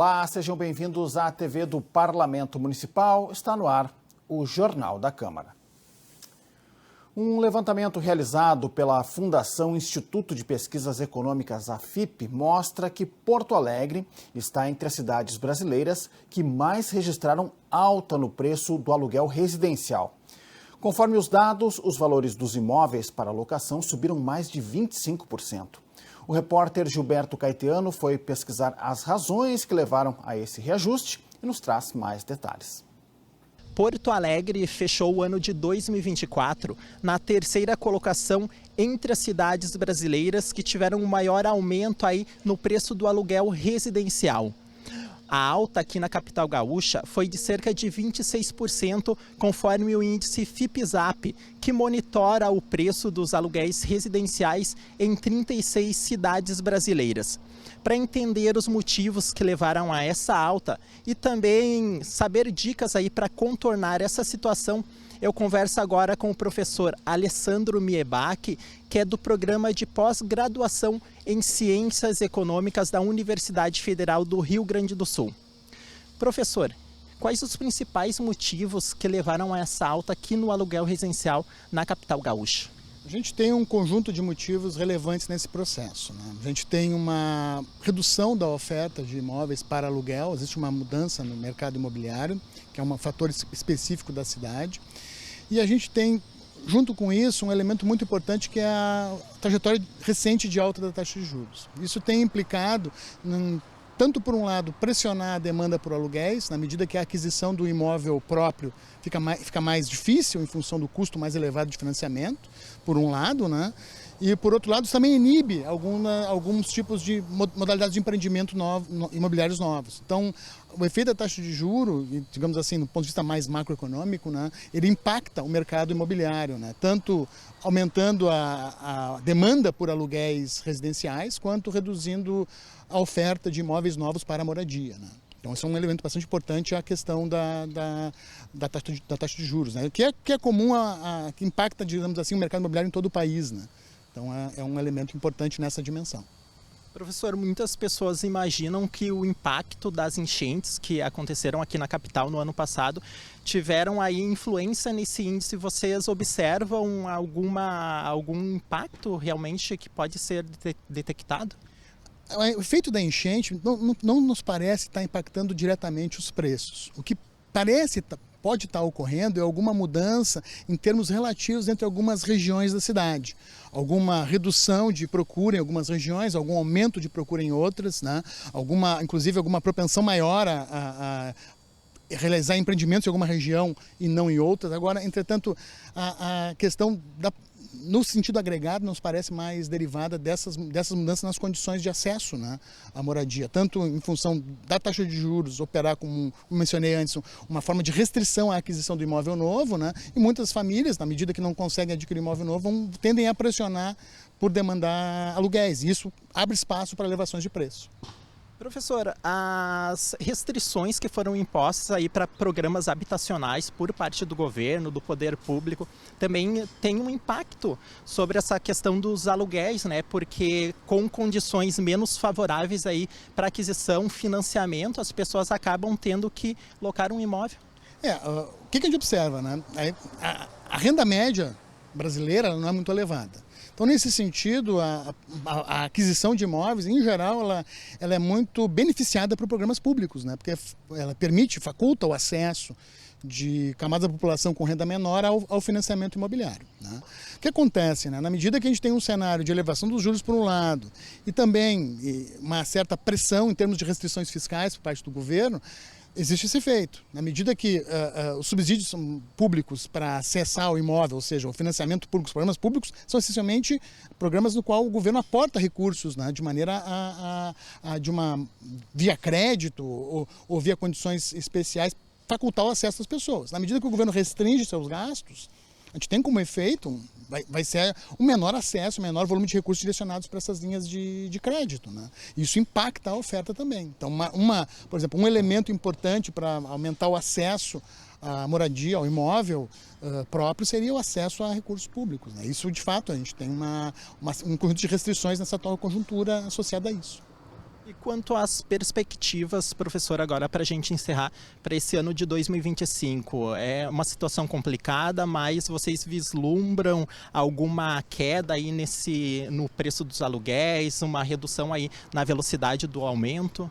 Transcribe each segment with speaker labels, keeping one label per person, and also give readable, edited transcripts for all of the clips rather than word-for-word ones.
Speaker 1: Olá, sejam bem-vindos à TV do Parlamento Municipal. Está no ar o Jornal da Câmara. Um levantamento realizado pela Fundação Instituto de Pesquisas Econômicas, AFIP, mostra que Porto Alegre está entre as cidades brasileiras que mais registraram alta no preço do aluguel residencial. Conforme os dados, os valores dos imóveis para locação subiram mais de 25%. O repórter Gilberto Caetano foi pesquisar as razões que levaram a esse reajuste e nos traz mais detalhes.
Speaker 2: Porto Alegre fechou o ano de 2024 na terceira colocação entre as cidades brasileiras que tiveram um maior aumento aí no preço do aluguel residencial. A alta aqui na capital gaúcha foi de cerca de 26%, conforme o índice FIPZAP, que monitora o preço dos aluguéis residenciais em 36 cidades brasileiras. Para entender os motivos que levaram a essa alta e também saber dicas aí para contornar essa situação, eu converso agora com o professor Alessandro Miebach, que é do programa de pós-graduação em Ciências Econômicas da Universidade Federal do Rio Grande do Sul. Professor, quais os principais motivos que levaram a essa alta aqui no aluguel residencial na capital gaúcha?
Speaker 3: A gente tem um conjunto de motivos relevantes nesse processo, né? A gente tem uma redução da oferta de imóveis para aluguel, existe uma mudança no mercado imobiliário, que é um fator específico da cidade. E a gente tem, junto com isso, um elemento muito importante que é a trajetória recente de alta da taxa de juros. Isso tem implicado, tanto por um lado, pressionar a demanda por aluguéis, na medida que a aquisição do imóvel próprio fica mais difícil em função do custo mais elevado de financiamento, por um lado, né? E por outro lado, também inibe alguns tipos de modalidades de empreendimento imobiliários novos. Então, o efeito da taxa de juros, digamos assim, do ponto de vista mais macroeconômico, né, ele impacta o mercado imobiliário, né, tanto aumentando a demanda por aluguéis residenciais, quanto reduzindo a oferta de imóveis novos para a moradia, né. Então, esse é um elemento bastante importante, a questão da taxa de juros, né, que é comum, que impacta, digamos assim, o mercado imobiliário em todo o país, né. Então, é um elemento importante nessa dimensão.
Speaker 2: Professor, muitas pessoas imaginam que o impacto das enchentes que aconteceram aqui na capital no ano passado tiveram aí influência nesse índice. Vocês observam algum impacto realmente que pode ser detectado?
Speaker 3: O efeito da enchente não nos parece estar impactando diretamente os preços. O que pode estar ocorrendo é alguma mudança em termos relativos entre algumas regiões da cidade. Alguma redução de procura em algumas regiões, algum aumento de procura em outras, né? Inclusive alguma propensão maior a realizar empreendimentos em alguma região e não em outras. Agora, entretanto, a questão no sentido agregado, nos parece mais derivada dessas mudanças nas condições de acesso, né, à moradia, tanto em função da taxa de juros operar, como mencionei antes, uma forma de restrição à aquisição do imóvel novo, né, e muitas famílias, na medida que não conseguem adquirir imóvel novo, tendem a pressionar por demandar aluguéis, e isso abre espaço para elevações de preço.
Speaker 2: Professor, as restrições que foram impostas aí para programas habitacionais por parte do governo, do poder público, também tem um impacto sobre essa questão dos aluguéis, né? Porque com condições menos favoráveis aí para aquisição, financiamento, as pessoas acabam tendo que locar um imóvel.
Speaker 3: O que a gente observa, né? A renda média brasileira não é muito elevada. Então, nesse sentido, a aquisição de imóveis, em geral, ela é muito beneficiada por programas públicos, né? Porque ela faculta o acesso de camadas da população com renda menor ao financiamento imobiliário, né? O que acontece, né? Na medida que a gente tem um cenário de elevação dos juros por um lado e também uma certa pressão em termos de restrições fiscais por parte do governo, existe esse efeito. Na medida que os subsídios públicos para acessar o imóvel, ou seja, o financiamento público, os programas públicos, são essencialmente programas no qual o governo aporta recursos, né, de maneira via crédito ou via condições especiais, facultar o acesso das pessoas. Na medida que o governo restringe seus gastos, a gente tem como efeito, vai ser um menor acesso, um menor volume de recursos direcionados para essas linhas de crédito, né? Isso impacta a oferta também. Então, por exemplo, um elemento importante para aumentar o acesso à moradia, ao imóvel próprio, seria o acesso a recursos públicos, né? Isso, de fato, a gente tem um conjunto de restrições nessa atual conjuntura associada a isso.
Speaker 2: E quanto às perspectivas, professor, agora para a gente encerrar, para esse ano de 2025, é uma situação complicada, mas vocês vislumbram alguma queda aí no preço dos aluguéis, uma redução aí na velocidade do aumento?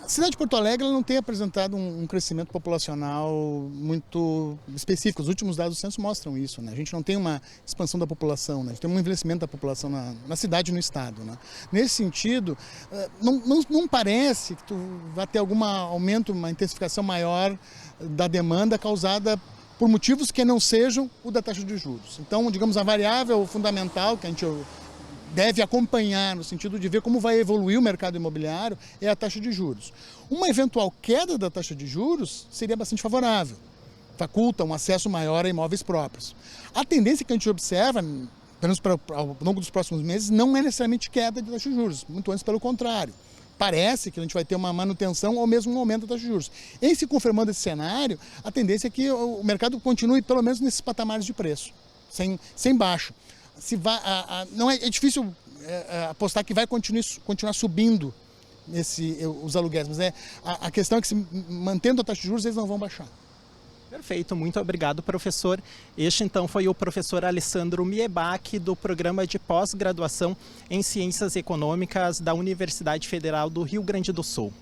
Speaker 3: A cidade de Porto Alegre não tem apresentado um crescimento populacional muito específico. Os últimos dados do censo mostram isso, né? A gente não tem uma expansão da população, né? A gente tem um envelhecimento da população na cidade e no estado, né? Nesse sentido, não parece que tu vai ter algum aumento, uma intensificação maior da demanda causada por motivos que não sejam o da taxa de juros. Então, digamos, a variável fundamental que a gente deve acompanhar no sentido de ver como vai evoluir o mercado imobiliário é a taxa de juros. Uma eventual queda da taxa de juros seria bastante favorável, faculta um acesso maior a imóveis próprios. A tendência que a gente observa, pelo menos ao longo dos próximos meses, não é necessariamente queda de taxa de juros, muito antes pelo contrário. Parece que a gente vai ter uma manutenção ou mesmo um aumento da taxa de juros. Em se confirmando esse cenário, a tendência é que o mercado continue pelo menos nesses patamares de preço, sem baixo. Não é difícil apostar que vai continuar subindo os aluguéis, mas a questão é que, mantendo a taxa de juros, eles não vão baixar.
Speaker 2: Perfeito, muito obrigado, professor. Este, então, foi o professor Alessandro Miebach, do Programa de Pós-Graduação em Ciências Econômicas da Universidade Federal do Rio Grande do Sul.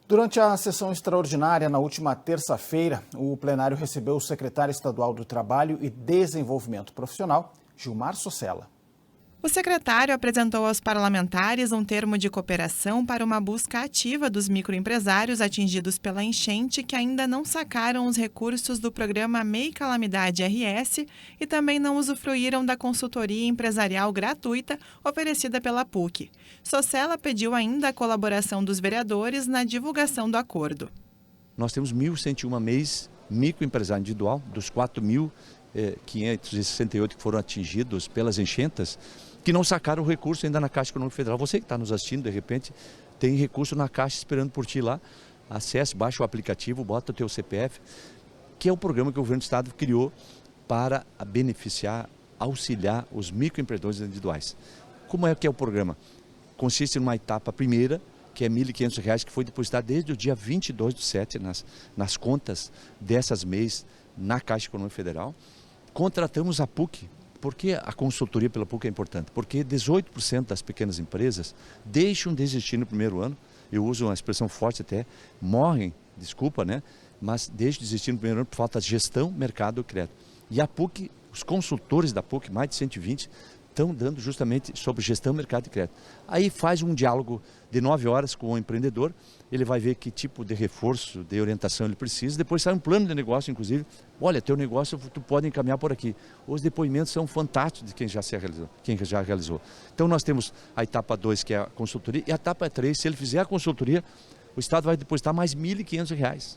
Speaker 1: Durante a sessão extraordinária, na última terça-feira, o plenário recebeu o secretário estadual do Trabalho e Desenvolvimento Profissional, Gilmar Socella.
Speaker 4: O secretário apresentou aos parlamentares um termo de cooperação para uma busca ativa dos microempresários atingidos pela enchente que ainda não sacaram os recursos do programa MEI Calamidade RS e também não usufruíram da consultoria empresarial gratuita oferecida pela PUC. Socella pediu ainda a colaboração dos vereadores na divulgação do acordo.
Speaker 5: Nós temos 1.101 MEIs microempresário individual, dos 4.568 que foram atingidos pelas enchentes, que não sacaram o recurso ainda na Caixa Econômica Federal. Você que está nos assistindo, de repente, tem recurso na Caixa esperando por ti lá. Acesse, baixa o aplicativo, bota o teu CPF, que é o programa que o governo do estado criou para beneficiar, auxiliar os microempreendedores individuais. Como é que é o programa? Consiste numa etapa primeira, que é R$ 1.500, que foi depositado desde o dia 22/7 nas contas dessas MEIs na Caixa Econômica Federal. Contratamos a PUC. Por que a consultoria pela PUC é importante? Porque 18% das pequenas empresas deixam de existir no primeiro ano, eu uso uma expressão forte até, morrem, desculpa, né? Mas deixam de existir no primeiro ano por falta de gestão, mercado e crédito. E a PUC, os consultores da PUC, mais de 120, estão dando justamente sobre gestão, mercado e crédito. Aí faz um diálogo de 9 horas com o empreendedor, ele vai ver que tipo de reforço, de orientação ele precisa, depois sai um plano de negócio, inclusive, olha, teu negócio tu pode encaminhar por aqui. Os depoimentos são fantásticos de quem já realizou. Então nós temos a etapa 2, que é a consultoria, e a etapa 3, se ele fizer a consultoria, o Estado vai depositar mais R$ 1.500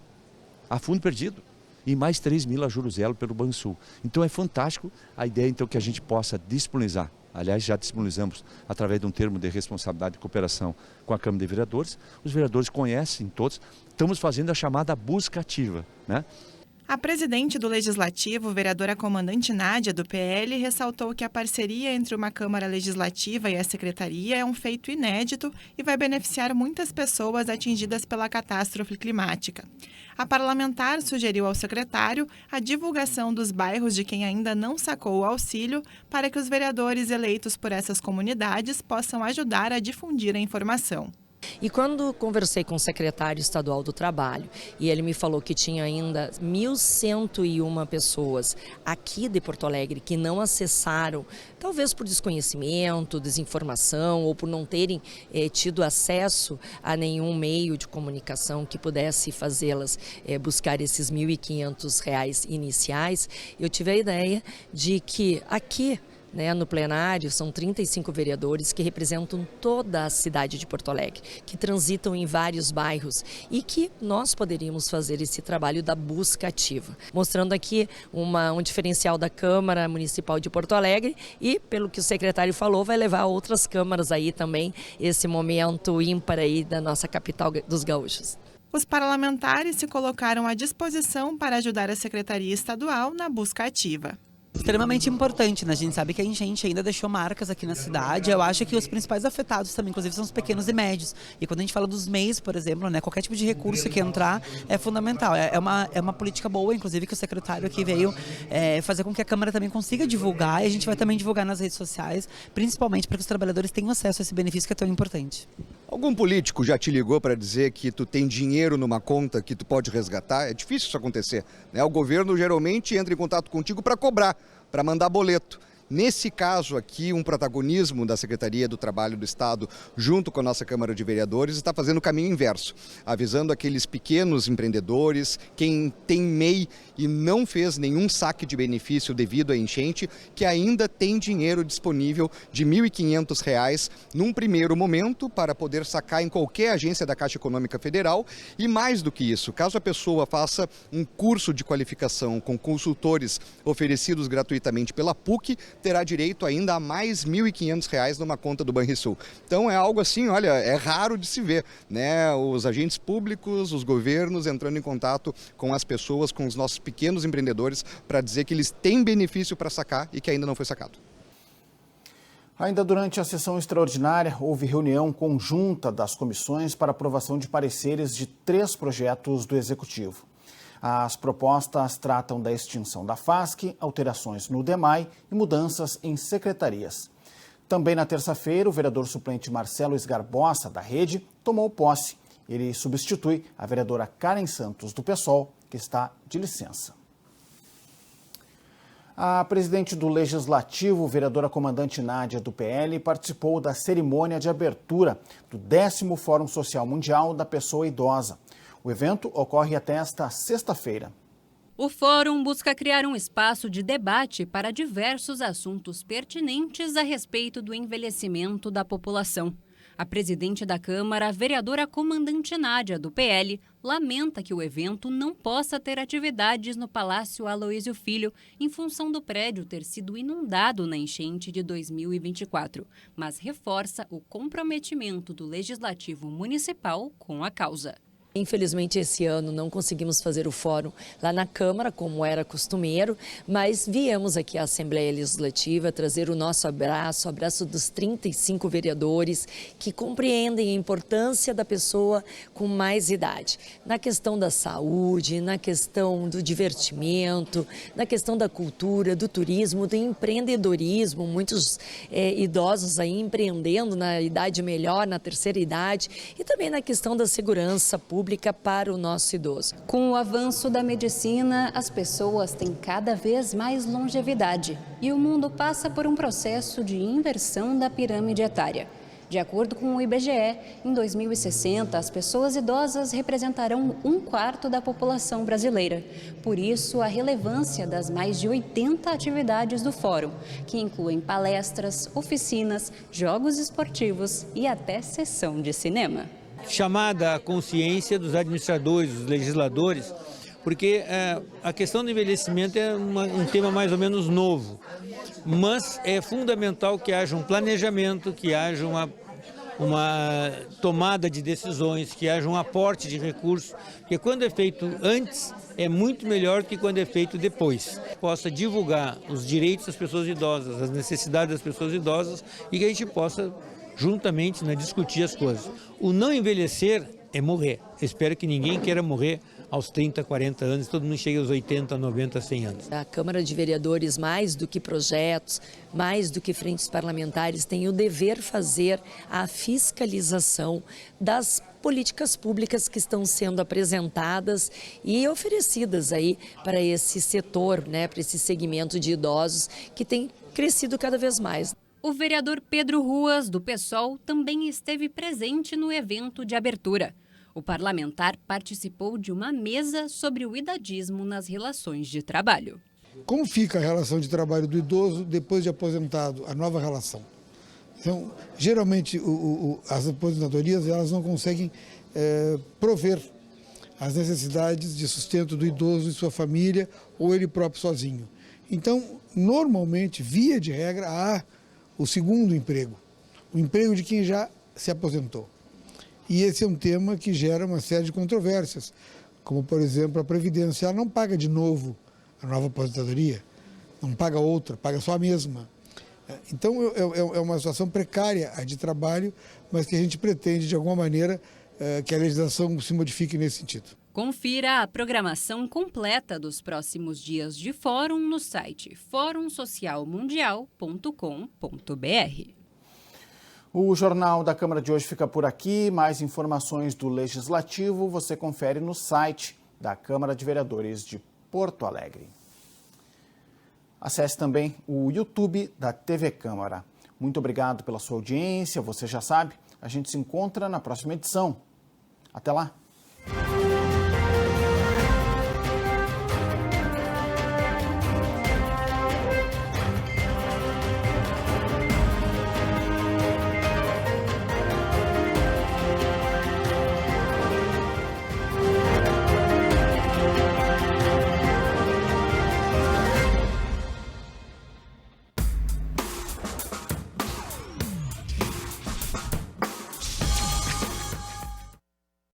Speaker 5: a fundo perdido. E mais 3.000 a juros zero pelo Bansul. Então é fantástico a ideia então que a gente possa disponibilizar. Aliás, já disponibilizamos através de um termo de responsabilidade e cooperação com a Câmara de Vereadores. Os vereadores conhecem todos. Estamos fazendo a chamada busca ativa, né?
Speaker 4: A presidente do Legislativo, vereadora comandante Nádia, do PL, ressaltou que a parceria entre uma Câmara Legislativa e a Secretaria é um feito inédito e vai beneficiar muitas pessoas atingidas pela catástrofe climática. A parlamentar sugeriu ao secretário a divulgação dos bairros de quem ainda não sacou o auxílio para que os vereadores eleitos por essas comunidades possam ajudar a difundir a informação.
Speaker 6: E quando conversei com o secretário estadual do Trabalho e ele me falou que tinha ainda 1.101 pessoas aqui de Porto Alegre que não acessaram, talvez por desconhecimento, desinformação ou por não terem tido acesso a nenhum meio de comunicação que pudesse fazê-las buscar esses R$ 1.500 iniciais, eu tive a ideia de que aqui, no plenário, são 35 vereadores que representam toda a cidade de Porto Alegre, que transitam em vários bairros e que nós poderíamos fazer esse trabalho da busca ativa, mostrando aqui um diferencial da Câmara Municipal de Porto Alegre e, pelo que o secretário falou, vai levar a outras câmaras aí também esse momento ímpar aí da nossa capital dos gaúchos.
Speaker 4: Os parlamentares se colocaram à disposição para ajudar a Secretaria Estadual na busca ativa.
Speaker 7: Extremamente importante, né? A gente sabe que a enchente ainda deixou marcas aqui na cidade. Eu acho que os principais afetados também, inclusive, são os pequenos e médios. E quando a gente fala dos MEIs, por exemplo, né? Qualquer tipo de recurso que entrar é fundamental. É uma política boa, inclusive, que o secretário aqui veio fazer com que a Câmara também consiga divulgar. E a gente vai também divulgar nas redes sociais, principalmente para que os trabalhadores tenham acesso a esse benefício que é tão importante.
Speaker 8: Algum político já te ligou para dizer que tu tem dinheiro numa conta que tu pode resgatar? É difícil isso acontecer, né? O governo geralmente entra em contato contigo para cobrar, para mandar boleto. Nesse caso aqui, um protagonismo da Secretaria do Trabalho do Estado, junto com a nossa Câmara de Vereadores, está fazendo o caminho inverso, avisando aqueles pequenos empreendedores, quem tem MEI e não fez nenhum saque de benefício devido à enchente, que ainda tem dinheiro disponível de R$ 1.500 num primeiro momento para poder sacar em qualquer agência da Caixa Econômica Federal. E mais do que isso, caso a pessoa faça um curso de qualificação com consultores oferecidos gratuitamente pela PUC, terá direito ainda a mais R$ 1.500 numa conta do Banrisul. Então é algo assim, olha, é raro de se ver, né? Os agentes públicos, os governos entrando em contato com as pessoas, com os nossos pequenos empreendedores, para dizer que eles têm benefício para sacar e que ainda não foi sacado.
Speaker 1: Ainda durante a sessão extraordinária, houve reunião conjunta das comissões para aprovação de pareceres de 3 projetos do Executivo. As propostas tratam da extinção da FASC, alterações no DEMAI e mudanças em secretarias. Também na terça-feira, o vereador suplente Marcelo Esgarbosa, da Rede, tomou posse. Ele substitui a vereadora Karen Santos, do PSOL, que está de licença. A presidente do Legislativo, vereadora comandante Nádia, do PL, participou da cerimônia de abertura do 10º Fórum Social Mundial da Pessoa Idosa. O evento ocorre até esta sexta-feira.
Speaker 9: O fórum busca criar um espaço de debate para diversos assuntos pertinentes a respeito do envelhecimento da população. A presidente da Câmara, a vereadora comandante Nádia, do PL, lamenta que o evento não possa ter atividades no Palácio Aloísio Filho, em função do prédio ter sido inundado na enchente de 2024, mas reforça o comprometimento do Legislativo Municipal com a causa.
Speaker 6: Infelizmente, esse ano não conseguimos fazer o fórum lá na Câmara, como era costumeiro, mas viemos aqui à Assembleia Legislativa trazer o nosso abraço, o abraço dos 35 vereadores que compreendem a importância da pessoa com mais idade. Na questão da saúde, na questão do divertimento, na questão da cultura, do turismo, do empreendedorismo, muitos idosos aí empreendendo na idade melhor, na terceira idade, e também na questão da segurança pública para o nosso idoso.
Speaker 9: Com o avanço da medicina, as pessoas têm cada vez mais longevidade e o mundo passa por um processo de inversão da pirâmide etária. De acordo com o IBGE, em 2060, as pessoas idosas representarão 1/4 da população brasileira. Por isso, a relevância das mais de 80 atividades do Fórum, que incluem palestras, oficinas, jogos esportivos e até sessão de cinema.
Speaker 10: Chamada à consciência dos administradores, dos legisladores, porque a questão do envelhecimento é um tema mais ou menos novo, mas é fundamental que haja um planejamento, que haja uma tomada de decisões, que haja um aporte de recursos, porque quando é feito antes é muito melhor que quando é feito depois. Possa divulgar os direitos das pessoas idosas, as necessidades das pessoas idosas e que a gente possa juntamente, né, discutir as coisas. O não envelhecer é morrer. Eu espero que ninguém queira morrer aos 30, 40 anos, todo mundo chegue aos 80, 90, 100 anos.
Speaker 6: A Câmara de Vereadores, mais do que projetos, mais do que frentes parlamentares, tem o dever fazer a fiscalização das políticas públicas que estão sendo apresentadas e oferecidas aí para esse setor, né, para esse segmento de idosos que tem crescido cada vez mais.
Speaker 9: O vereador Pedro Ruas, do PSOL, também esteve presente no evento de abertura. O parlamentar participou de uma mesa sobre o idadismo nas relações de trabalho.
Speaker 11: Como fica a relação de trabalho do idoso depois de aposentado, a nova relação? Então, geralmente, as aposentadorias elas não conseguem prover as necessidades de sustento do idoso e sua família ou ele próprio sozinho. Então, normalmente, via de regra, há o segundo emprego, o emprego de quem já se aposentou. E esse é um tema que gera uma série de controvérsias, como, por exemplo, a Previdência. Ela não paga de novo a nova aposentadoria. não paga outra, paga só a mesma. Então é uma situação precária a de trabalho, mas que a gente pretende, de alguma maneira, que a legislação se modifique nesse sentido.
Speaker 9: Confira a programação completa dos próximos dias de fórum no site forumsocialmundial.com.br.
Speaker 1: O Jornal da Câmara de hoje fica por aqui. Mais informações do Legislativo você confere no site da Câmara de Vereadores de Porto Alegre. Acesse também o YouTube da TV Câmara. Muito obrigado pela sua audiência. Você já sabe, a gente se encontra na próxima edição. Até lá!